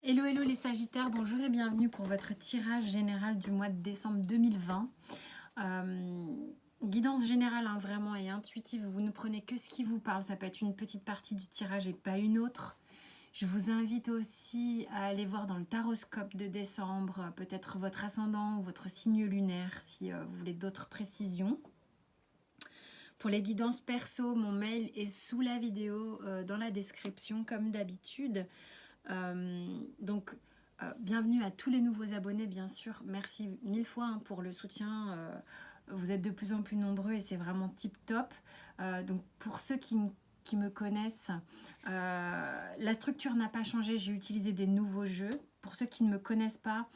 Hello, hello les Sagittaires, bonjour et bienvenue pour votre tirage général du mois de décembre 2020. Guidance générale vraiment et intuitive, vous ne prenez que ce qui vous parle, ça peut être une petite partie du tirage et pas une autre. Je vous invite aussi à aller voir dans le taroscope de décembre, peut-être votre ascendant ou votre signe lunaire si vous voulez d'autres précisions. Pour les guidances perso, mon mail est sous la vidéo dans la description comme d'habitude. Bienvenue à tous les nouveaux abonnés, bien sûr. Merci mille fois pour le soutien. Vous êtes de plus en plus nombreux et c'est vraiment tip top. Donc pour ceux qui me connaissent, la structure n'a pas changé. J'ai utilisé des nouveaux jeux. Pour ceux qui ne me connaissent pas,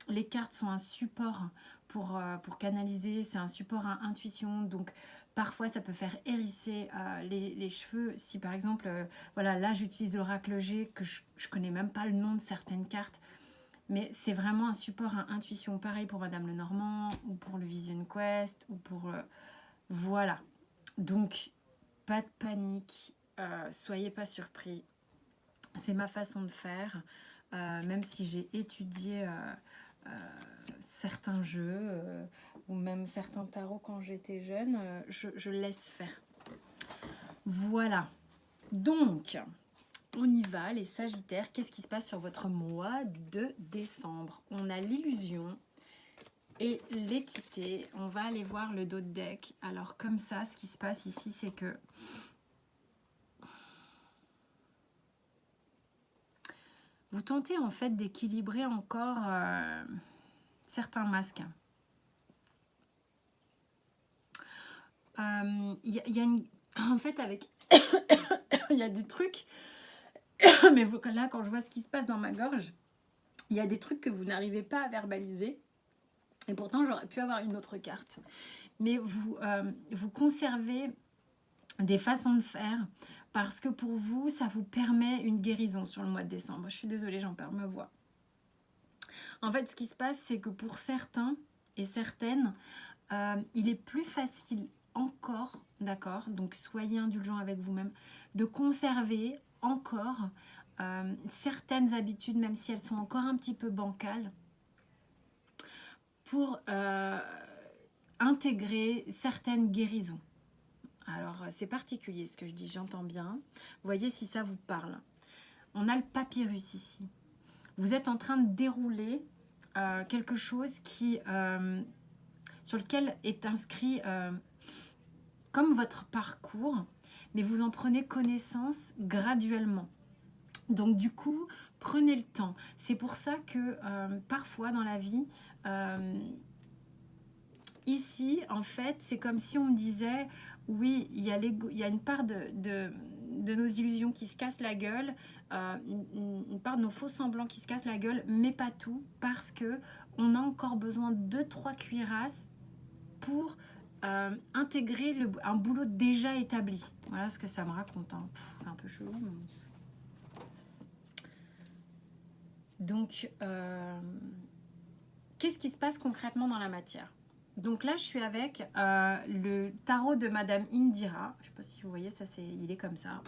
les cartes sont un support pour canaliser. C'est un support à intuition. Donc parfois, ça peut faire hérisser les cheveux. Si par exemple, voilà, là j'utilise l'oracle G, que je connais même pas le nom de certaines cartes, mais c'est vraiment un support à intuition. Pareil pour Madame Lenormand, ou pour le Vision Quest, ou pour... voilà. Donc, pas de panique, soyez pas surpris. C'est ma façon de faire, même si j'ai étudié certains jeux ou même certains tarots quand j'étais jeune, je laisse faire. Voilà. Donc, on y va, les Sagittaires. Qu'est-ce qui se passe sur votre mois de décembre? On a l'illusion et l'équité. On va aller voir le dos de deck. Alors, comme ça, ce qui se passe ici, c'est que vous tentez en fait d'équilibrer encore certains masques. Y a une... En fait, avec... il y a des trucs... Mais là, quand je vois ce qui se passe dans ma gorge, il y a des trucs que vous n'arrivez pas à verbaliser. Et pourtant, j'aurais pu avoir une autre carte. Mais vous conservez des façons de faire parce que pour vous, ça vous permet une guérison sur le mois de décembre. Je suis désolée, j'en perds ma voix. En fait, ce qui se passe, c'est que pour certains et certaines, il est plus facile encore, d'accord, donc soyez indulgents avec vous-même, de conserver encore certaines habitudes, même si elles sont encore un petit peu bancales, pour intégrer certaines guérisons. Alors, c'est particulier ce que je dis, j'entends bien. Voyez si ça vous parle. On a le papyrus ici. Vous êtes en train de dérouler quelque chose qui, sur lequel est inscrit comme votre parcours, mais vous en prenez connaissance graduellement. Donc du coup, prenez le temps. C'est pour ça que parfois dans la vie, ici, en fait, c'est comme si on me disait, oui, il y a une part de nos illusions qui se cassent la gueule, une part de nos faux semblants qui se cassent la gueule, mais pas tout, parce que on a encore besoin de 2-3 cuirasses pour intégrer un boulot déjà établi. Voilà ce que ça me raconte. Hein. C'est un peu chelou. Mais... Donc, qu'est-ce qui se passe concrètement dans la matière? Donc là, je suis avec le tarot de Madame Indira. Je ne sais pas si vous voyez, ça, il est comme ça.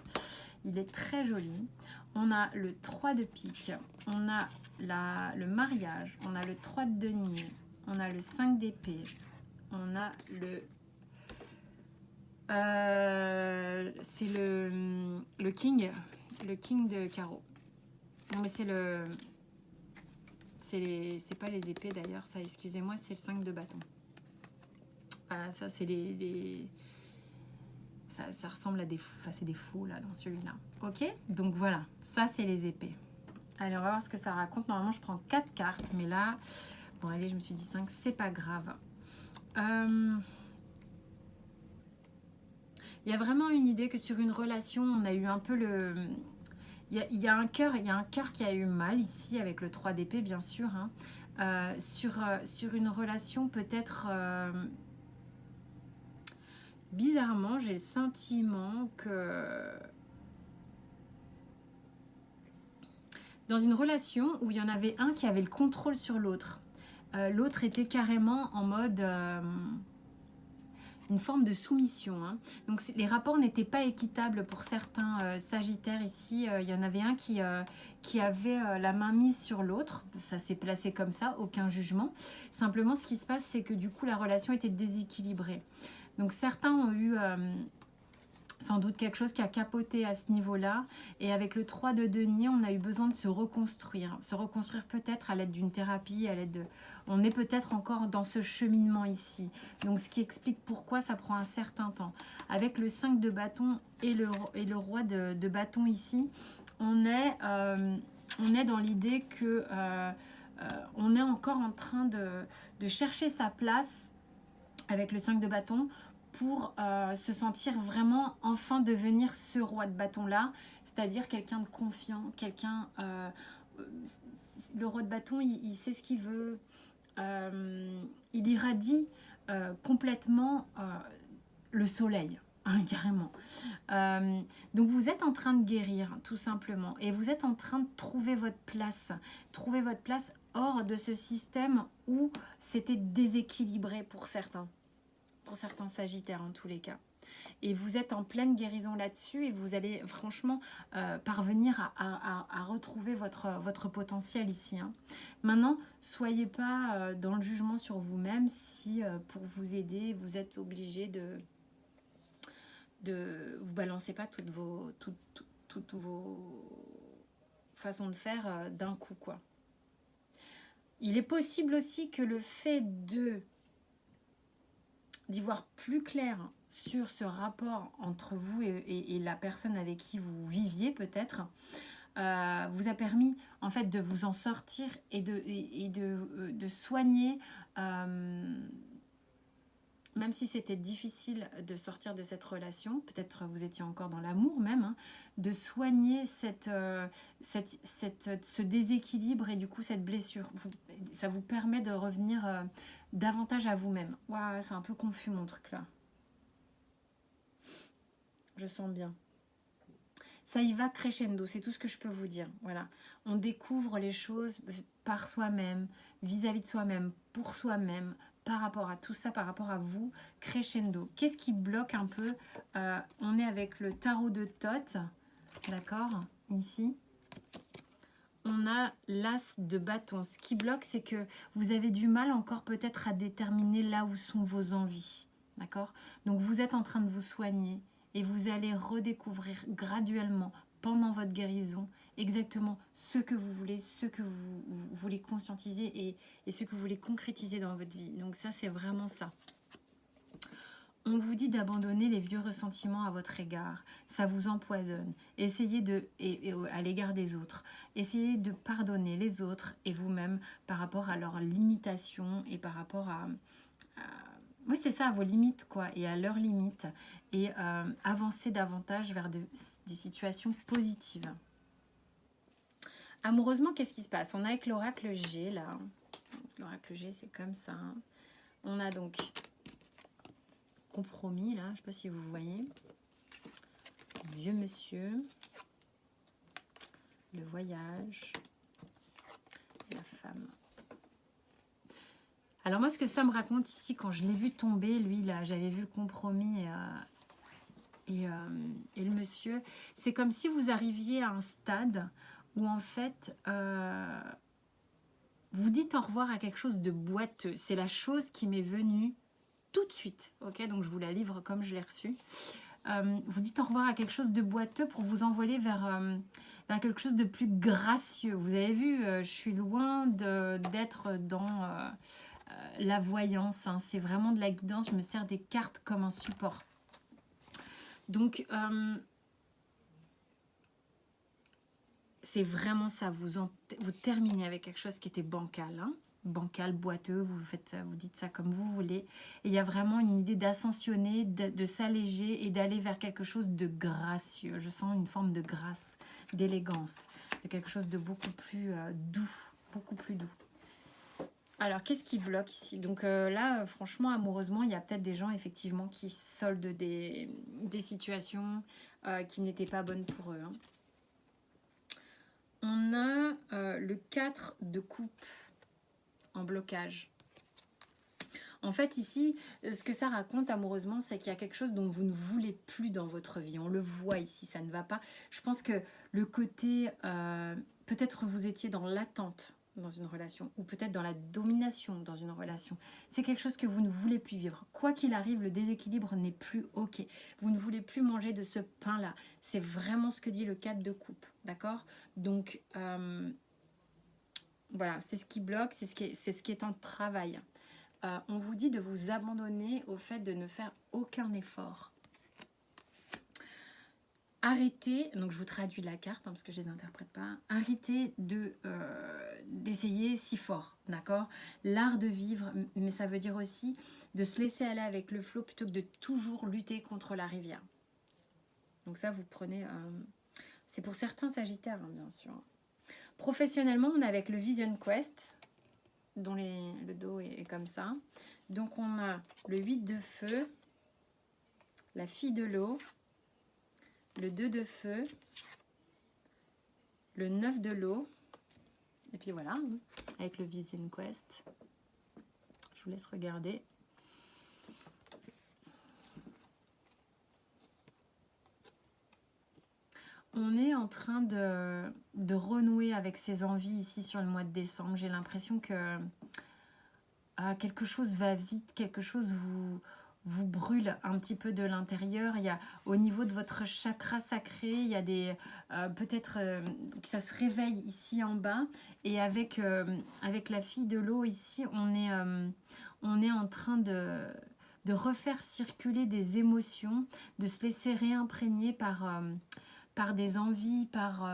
Il est très joli. On a le 3 de pique, on a le mariage, on a le 3 de denier, on a le 5 d'épée, on a le... c'est le king de carreau. Non, mais c'est le... C'est pas les épées d'ailleurs, ça, excusez-moi, c'est le 5 de bâton. Ça, c'est ça ressemble à des... Enfin, c'est des faux, là, dans celui-là. Ok? Donc, voilà. Ça, c'est les épées. Allez, on va voir ce que ça raconte. Normalement, je prends 4 cartes. Mais là... Bon, allez, je me suis dit 5. C'est pas grave. Il y a vraiment une idée que sur une relation, on a eu un peu le... Il y a un cœur qui a eu mal ici, avec le 3 d'épée, bien sûr. Hein. Sur une relation, peut-être... bizarrement, j'ai le sentiment que dans une relation où il y en avait un qui avait le contrôle sur l'autre, l'autre était carrément en mode une forme de soumission. Hein. Donc les rapports n'étaient pas équitables pour certains Sagittaires ici. Il y en avait un qui avait la main mise sur l'autre. Ça s'est placé comme ça, aucun jugement. Simplement, ce qui se passe, c'est que du coup, la relation était déséquilibrée. Donc certains ont eu sans doute quelque chose qui a capoté à ce niveau-là. Et avec le 3 de denier, on a eu besoin de se reconstruire. Se reconstruire peut-être à l'aide d'une thérapie, à l'aide de... On est peut-être encore dans ce cheminement ici. Donc, ce qui explique pourquoi ça prend un certain temps. Avec le 5 de bâton et le roi de bâton ici, on est dans l'idée que on est encore en train de chercher sa place avec le 5 de bâton pour se sentir vraiment enfin devenir ce roi de bâton-là, c'est-à-dire quelqu'un de confiant, quelqu'un... le roi de bâton, il sait ce qu'il veut, il irradie complètement le soleil, hein, carrément. Donc vous êtes en train de guérir, tout simplement, et vous êtes en train de trouver votre place hors de ce système où c'était déséquilibré pour certains Sagittaires en tous les cas. Et vous êtes en pleine guérison là-dessus et vous allez franchement parvenir à retrouver votre potentiel ici. Hein. Maintenant, soyez pas dans le jugement sur vous-même si pour vous aider, vous êtes obligé vous balancez pas toutes vos façons de faire d'un coup, quoi. Il est possible aussi que le fait d'y voir plus clair sur ce rapport entre vous et la personne avec qui vous viviez peut-être, vous a permis en fait de vous en sortir et de soigner, même si c'était difficile de sortir de cette relation, peut-être vous étiez encore dans l'amour même, hein, de soigner ce déséquilibre et du coup cette blessure. Ça vous permet de revenir davantage à vous-même. Waouh, c'est un peu confus mon truc là. Je sens bien. Ça y va crescendo, c'est tout ce que je peux vous dire. Voilà, on découvre les choses par soi-même, vis-à-vis de soi-même, pour soi-même, par rapport à tout ça, par rapport à vous, crescendo. Qu'est-ce qui bloque un peu on est avec le tarot de Thoth, d'accord, ici. On a l'as de bâton. Ce qui bloque, c'est que vous avez du mal encore peut-être à déterminer là où sont vos envies, d'accord. Donc vous êtes en train de vous soigner et vous allez redécouvrir graduellement pendant votre guérison exactement ce que vous voulez, ce que vous voulez conscientiser et ce que vous voulez concrétiser dans votre vie. Donc ça, c'est vraiment ça. On vous dit d'abandonner les vieux ressentiments à votre égard. Ça vous empoisonne. Essayez à l'égard des autres. Essayez de pardonner les autres et vous-même par rapport à leurs limitations et par rapport oui, c'est ça, à vos limites, quoi, et à leurs limites. Et avancer davantage vers des situations positives. Amoureusement, qu'est-ce qui se passe? On a avec l'oracle G, là. L'oracle G, c'est comme ça. Hein. On a donc compromis, là, je ne sais pas si vous voyez. Vieux monsieur. Le voyage. Et la femme. Alors moi, ce que ça me raconte ici, quand je l'ai vu tomber, lui, là, j'avais vu le compromis et le monsieur, c'est comme si vous arriviez à un stade où en fait, vous dites au revoir à quelque chose de boiteux. C'est la chose qui m'est venue tout de suite, ok? Donc je vous la livre comme je l'ai reçue. Vous dites au revoir à quelque chose de boiteux pour vous envoler vers quelque chose de plus gracieux. Vous avez vu, je suis loin d'être dans la voyance, hein. C'est vraiment de la guidance, je me sers des cartes comme un support. Donc, c'est vraiment ça, vous terminez avec quelque chose qui était bancal, hein. Bancal, boiteux, vous dites ça comme vous voulez. Et il y a vraiment une idée d'ascensionner, de s'alléger et d'aller vers quelque chose de gracieux. Je sens une forme de grâce, d'élégance, de quelque chose de beaucoup plus doux, beaucoup plus doux. Alors, qu'est-ce qui bloque ici? Donc là, franchement, amoureusement, il y a peut-être des gens, effectivement, qui soldent des situations qui n'étaient pas bonnes pour eux. Hein. On a le 4 de coupe en blocage. En fait, ici, ce que ça raconte amoureusement, c'est qu'il y a quelque chose dont vous ne voulez plus dans votre vie. On le voit ici, ça ne va pas. Je pense que le côté, peut-être vous étiez dans l'attente dans une relation, ou peut-être dans la domination dans une relation. C'est quelque chose que vous ne voulez plus vivre. Quoi qu'il arrive, le déséquilibre n'est plus OK. Vous ne voulez plus manger de ce pain-là. C'est vraiment ce que dit le 4 de coupe, d'accord? Donc, voilà, c'est ce qui bloque, c'est ce qui est en travail. On vous dit de vous abandonner au fait de ne faire aucun effort. Arrêtez, donc je vous traduis la carte parce que je ne les interprète pas. Arrêtez d'essayer si fort, d'accord? L'art de vivre, mais ça veut dire aussi de se laisser aller avec le flot plutôt que de toujours lutter contre la rivière. Donc ça, vous prenez... c'est pour certains sagittaires, hein, bien sûr. Professionnellement, on est avec le Vision Quest, dont le dos est comme ça. Donc on a le 8 de feu, la fille de l'eau, le 2 de feu, le 9 de l'eau, et puis voilà, avec le Vision Quest. Je vous laisse regarder. On est en train de renouer avec ses envies ici sur le mois de décembre. J'ai l'impression que quelque chose va vite, quelque chose vous brûle un petit peu de l'intérieur. Il y a au niveau de votre chakra sacré, il y a des peut-être que ça se réveille ici en bas. Et avec la fille de l'eau ici, on est en train de refaire circuler des émotions, de se laisser réimprégner par des envies, par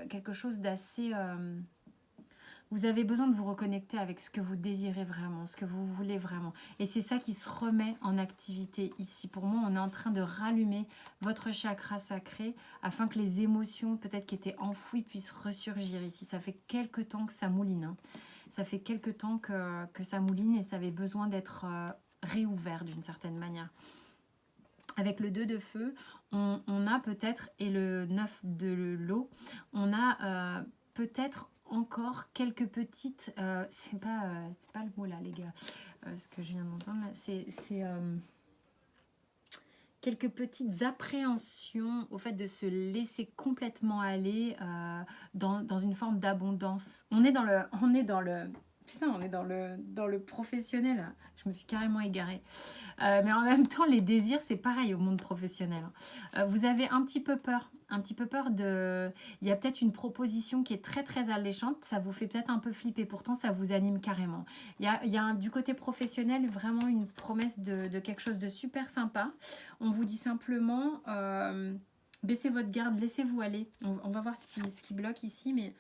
quelque chose d'assez... vous avez besoin de vous reconnecter avec ce que vous désirez vraiment, ce que vous voulez vraiment. Et c'est ça qui se remet en activité ici. Pour moi, on est en train de rallumer votre chakra sacré afin que les émotions, peut-être qui étaient enfouies, puissent ressurgir ici. Ça fait quelques temps que ça mouline. Hein. Ça fait quelques temps que ça mouline et ça avait besoin d'être réouvert d'une certaine manière. Avec le 2 de feu, on a peut-être, et le 9 de l'eau, on a peut-être encore quelques petites... c'est pas le mot là, les gars, ce que je viens d'entendre. C'est quelques petites appréhensions au fait de se laisser complètement aller dans une forme d'abondance. On est dans le... Putain, on est dans le professionnel. Je me suis carrément égarée. Mais en même temps, les désirs, c'est pareil au monde professionnel. Vous avez un petit peu peur. Un petit peu peur de... Il y a peut-être une proposition qui est très, très alléchante. Ça vous fait peut-être un peu flipper. Pourtant, ça vous anime carrément. Il y a du côté professionnel, vraiment une promesse de quelque chose de super sympa. On vous dit simplement... baissez votre garde, laissez-vous aller. On va voir ce qui bloque ici, mais...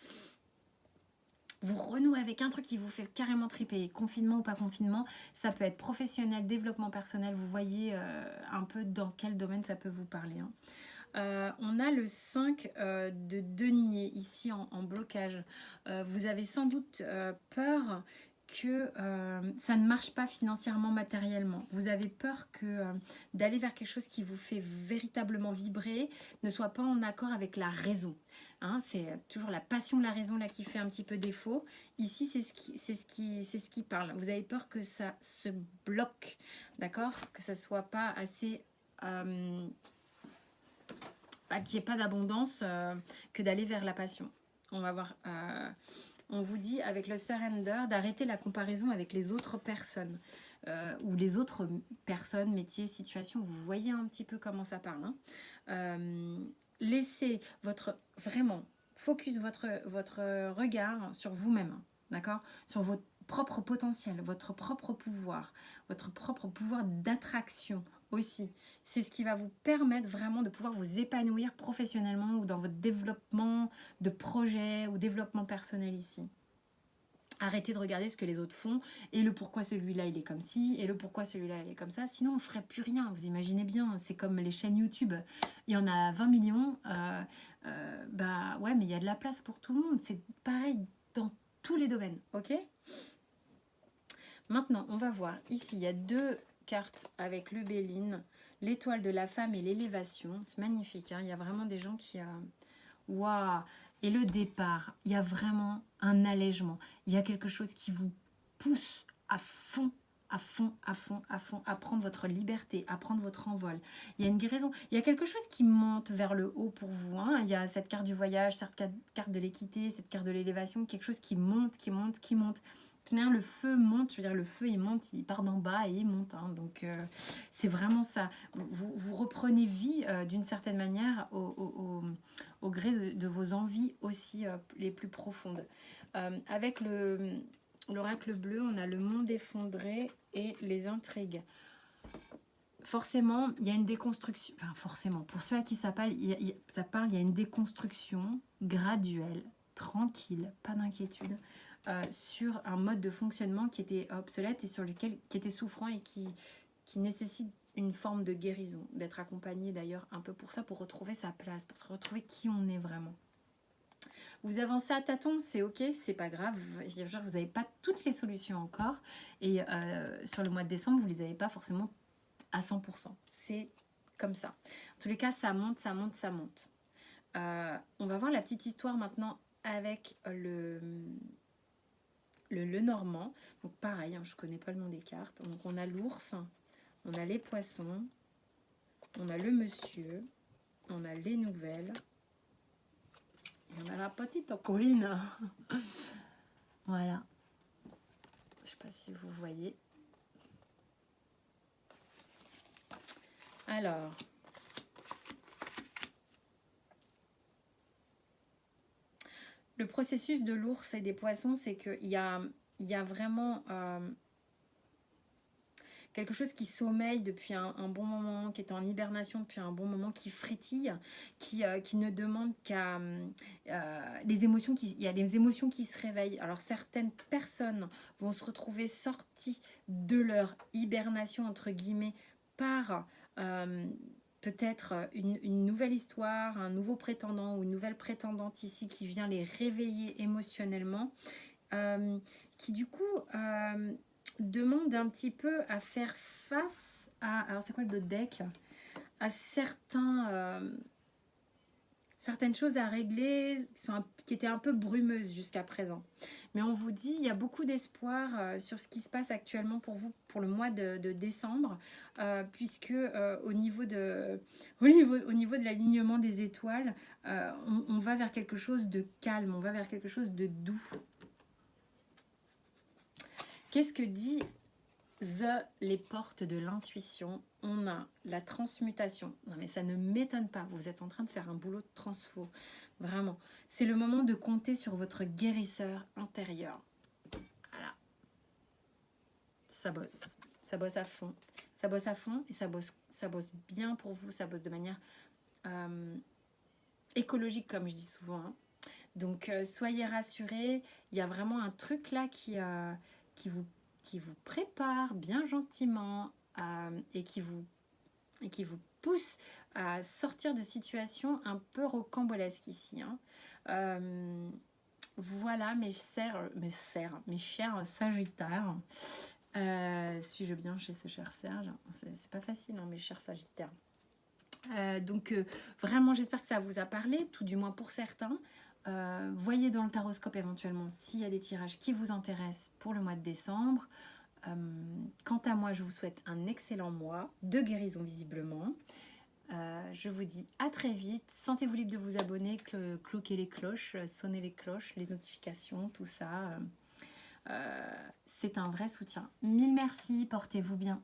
Vous renouez avec un truc qui vous fait carrément triper. Confinement ou pas confinement, ça peut être professionnel, développement personnel. Vous voyez un peu dans quel domaine ça peut vous parler. Hein. On a le 5 de denier ici en blocage. Vous avez sans doute peur que ça ne marche pas financièrement, matériellement. Vous avez peur que d'aller vers quelque chose qui vous fait véritablement vibrer ne soit pas en accord avec la raison. Hein, c'est toujours la passion de la raison là qui fait un petit peu défaut. Ici, c'est ce qui parle. Vous avez peur que ça se bloque, d'accord? Que ça soit pas assez... qu'il n'y ait pas d'abondance que d'aller vers la passion. On va voir... on vous dit avec le surrender d'arrêter la comparaison avec les autres personnes ou les autres personnes, métiers, situations. Vous voyez un petit peu comment ça parle. Hein. Laissez vraiment focus votre regard sur vous-même, d'accord, sur votre propre potentiel, votre propre pouvoir d'attraction aussi. C'est ce qui va vous permettre vraiment de pouvoir vous épanouir professionnellement ou dans votre développement de projet ou développement personnel ici. Arrêtez de regarder ce que les autres font et le pourquoi celui-là il est comme ci et le pourquoi celui-là il est comme ça. Sinon on ne ferait plus rien, vous imaginez bien. C'est comme les chaînes YouTube. Il y en a 20 millions. Bah ouais, mais il y a de la place pour tout le monde. C'est pareil dans tous les domaines, ok? Maintenant, on va voir. Ici, il y a 2 cartes avec le Béline, l'étoile de la femme et l'élévation. C'est magnifique. Hein, il y a vraiment des gens qui... Waouh! Et le départ, il y a vraiment un allègement. Il y a quelque chose qui vous pousse à fond à fond, à fond, à fond, à prendre votre liberté, à prendre votre envol. Il y a une guérison, il y a quelque chose qui monte vers le haut pour vous. Hein. Il y a cette carte du voyage, cette carte de l'équité, cette carte de l'élévation, quelque chose qui monte, qui monte, qui monte. De toute manière, le feu monte, je veux dire, le feu il monte, il part d'en bas et il monte. Hein. Donc c'est vraiment ça. Vous reprenez vie d'une certaine manière au gré de vos envies aussi les plus profondes. Avec l'oracle bleu, on a le monde effondré et les intrigues. Forcément, il y a une déconstruction. Enfin, forcément, pour ceux à qui ça parle, il y a une déconstruction graduelle, tranquille, pas d'inquiétude, sur un mode de fonctionnement qui était obsolète et qui était souffrant et qui nécessite une forme de guérison, d'être accompagné d'ailleurs un peu pour ça, pour retrouver sa place, pour se retrouver qui on est vraiment. Vous avancez à tâtons, c'est ok, c'est pas grave. Vous n'avez pas toutes les solutions encore. Et sur le mois de décembre, vous ne les avez pas forcément à 100%. C'est comme ça. En tous les cas, ça monte, ça monte, ça monte. On va voir la petite histoire maintenant avec le Normand. Donc pareil, hein, je ne connais pas le nom des cartes. Donc on a l'ours, on a les poissons, on a le monsieur, on a les nouvelles. Et on a la petite colline. Voilà. Je ne sais pas si vous voyez. Alors. Le processus de l'ours et des poissons, c'est qu'il y a vraiment quelque chose qui sommeille depuis un bon moment, qui est en hibernation depuis un bon moment, qui frétille, qui ne demande qu'à... les émotions il y a les émotions qui se réveillent. Alors certaines personnes vont se retrouver sorties de leur hibernation, entre guillemets, par peut-être une nouvelle histoire, un nouveau prétendant ou une nouvelle prétendante ici qui vient les réveiller émotionnellement, qui du coup... demande un petit peu à faire face à... Alors c'est quoi le deck? À certaines choses à régler qui étaient un peu brumeuses jusqu'à présent. Mais on vous dit, il y a beaucoup d'espoir sur ce qui se passe actuellement pour vous pour le mois de décembre, puisque au niveau de l'alignement des étoiles, on va vers quelque chose de calme, on va vers quelque chose de doux. Qu'est-ce que dit les portes de l'intuition? On a la transmutation. Non mais ça ne m'étonne pas, vous êtes en train de faire un boulot de transfo. Vraiment. C'est le moment de compter sur votre guérisseur intérieur. Voilà. Ça bosse. Ça bosse à fond. Ça bosse à fond et ça bosse bien pour vous. Ça bosse de manière écologique, comme je dis souvent. Hein. Donc soyez rassurés. Il y a vraiment un truc là qui vous prépare bien gentiment et qui vous pousse à sortir de situations un peu rocambolesques ici. Hein. Voilà mes chers Sagittaires. Suis-je bien chez ce cher Serge? C'est pas facile, hein, mes chers Sagittaires. Donc vraiment j'espère que ça vous a parlé, tout du moins pour certains. Voyez dans le taroscope éventuellement s'il y a des tirages qui vous intéressent pour le mois de décembre. Quant à moi, je vous souhaite un excellent mois de guérison visiblement. Je vous dis à très vite. Sentez-vous libre de vous abonner, cloquer les cloches, sonner les cloches, les notifications, tout ça. C'est un vrai soutien. Mille merci, portez-vous bien.